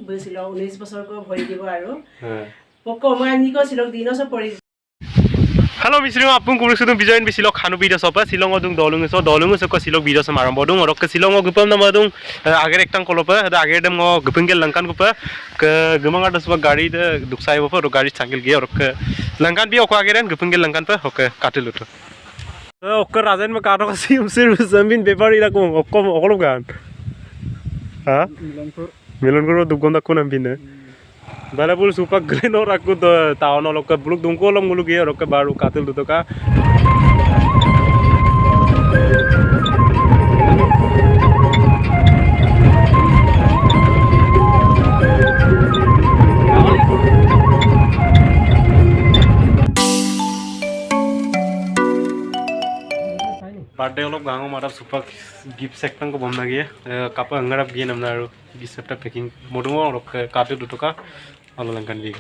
বুঝিলো 19 বছৰক ভৰি দিব আৰু পকমানিক সিলং দিনস পৰি Halo misrio apung kurus itu bijain bisilok khanu bidas apa silong odung dolung so ko silok bidas maram bodung orok ke silong gupam nama odung agar ektan kolopa ada agar dem ngo gupengel langkan gupa ke gemang ada sebuah gari de duksai apa ro gari canggil ge orok ke langkan bi okwa agaren gupengel langkan pa oke katil utu okke rajen me karo kasi umsir zamin bepar ira ko okkom okolom gan ha milanpur dugonda ko nambine Balapul supak green or aku tahu nolok ke buluk dungko lom muluk ya rok ke baru katil tu ka birthday olok gango marap supak gift section ko bomna giye kapa angarap giye namna aru gift set packing modungo rok ke katil tu ka Halo langkan biga.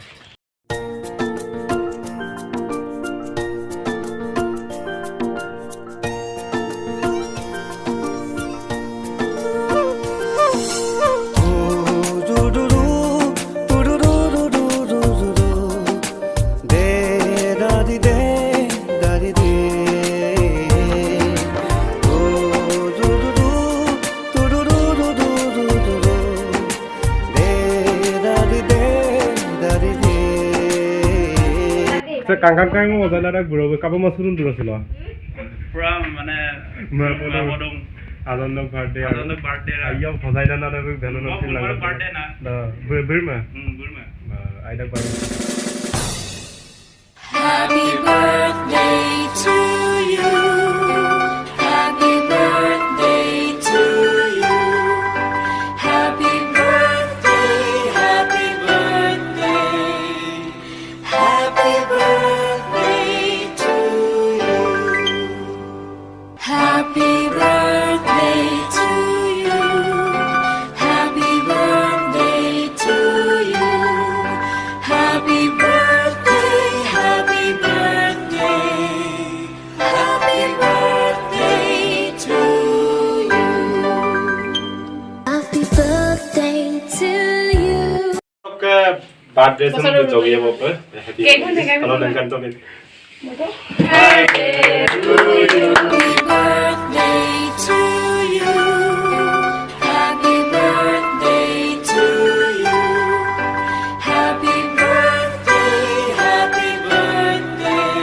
Kangkang mau jalan ada guru, kapan mau turun dulu sih lo? Puram mana? Modong. Adonok birthday. Ayam khosai dan ada beri bhelon sih lah. Birthday na. Berma. Berma. Ada baru. Happy birthday to you. Happy birthday to you. Happy birthday. Happy birthday. Happy birthday to you. Happy birthday to you. Happy birthday to you. Happy birthday. Happy birthday. Happy birthday to you. Happy birthday to you. Oke, birthday tuh jogi ya bapak. Kalau langkan tuh Happy birthday to you. Happy birthday to you. Happy birthday. Happy birthday.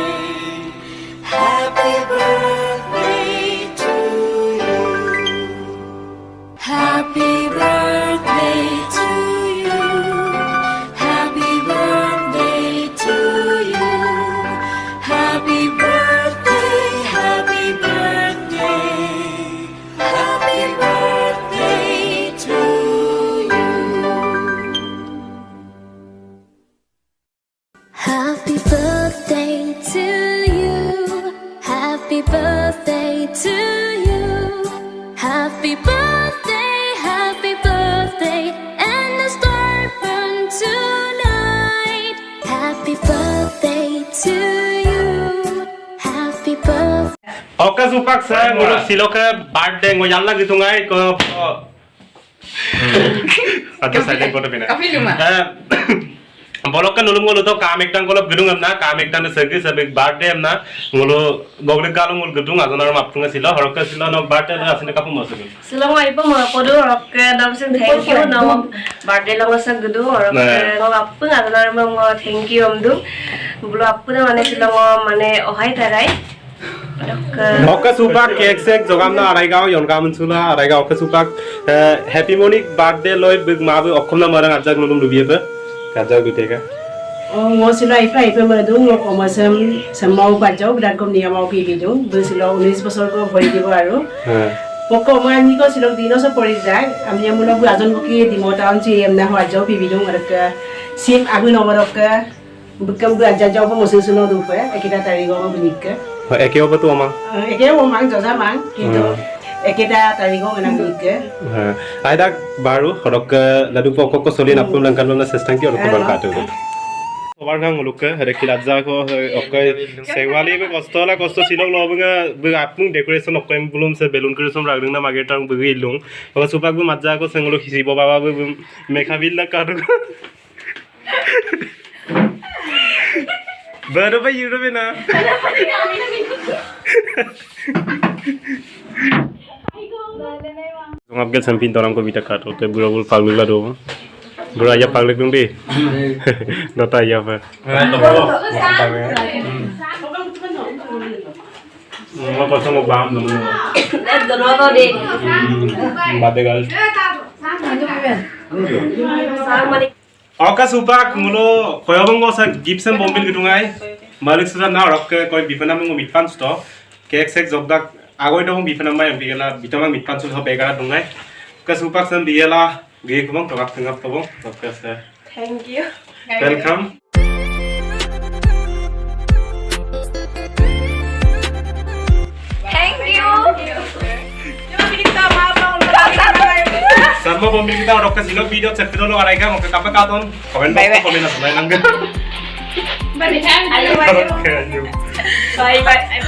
Happy birthday to you. Happy birthday to you. Happy birthday to you. Happy birthday, happy birthday, happy birthday to you. Happy birthday to you. Happy birthday to you. Happy birthday, and the star burn tonight. Happy birthday to you. Happy birthday. Oke supak saya ngurus siloke birthday ngoyan lagi tungai ke Atau saya kota pina. Kafe luma. Bolok kan nulung ngulu to kam ektan kolop gedung amna kam ektan segi sabik birthday amna ngulu gogle galung ngul gedung adonar maptunga silo horokka silo no birthday la asine kapu masukin. Silong ai pa mo podo rokke dam sin thank you no birthday long sa gudu rokke no appu adonar mo thank you amdu bulo appu na mane silong mane ohai tarai Oke supak cake sek jogam na araigaw yon kamun sula araigaw oke supak happy morning birthday loy big mabu okkomna marang ajak nulum lubiye pe kajak guteka Ngo silo ai pa mo dung ngo omasam samau bajau bidan kom niya mau pi bidung bu silo 19 বছৰক ভৰি দিব আৰু পকমানিক সিলং দিনস পৰি যায় আমি আমুলো আজন কি দিমটান চি এমনা হোৱাজাও pi bidung arka sim agu nomorka bukan bu aja jauh musuh dupe kita tari go bunika Eke apa tuh omang? Eke omang jaza mang gitu. Eke da tari go enang bunika. Ada baru horok ladu pokok solin apun langkan lona sestang ki horok berkatu. Kawan kang nguluk ke, ada kilat jago, oke, sewali be kosto silong lo bunga apung decoration oke belum se balloon creation ragding na mage tang bugi ilung, oke supak bu matja ko senguluk hisi baba bu mekabil la karu. Baru ba yuro be na. Ngap gel sampin torang ko bita kato, te bura bul paglu la do. Bura ya paglu dung di. Nota ya pa. Mo ko mo bam dum. Bade gal. Oka supak mulo koyabongo sa Gibson bombil gidungai. Malik sudah na rok koy bipana mo mitpan sto. Kek sek jogdak agoi dong bipana mai bigala bitamang mitpan sto begara dungai. Ka supak sam biela ge kumang tokak tengap tobong. Oke sir. Thank you. Welcome. Thank you. Sama bombil kita rok ka silok video cek dulu arai ka mo ka katon. Komen box komen na sunai langgan. Bye bye. Oke. Bye bye.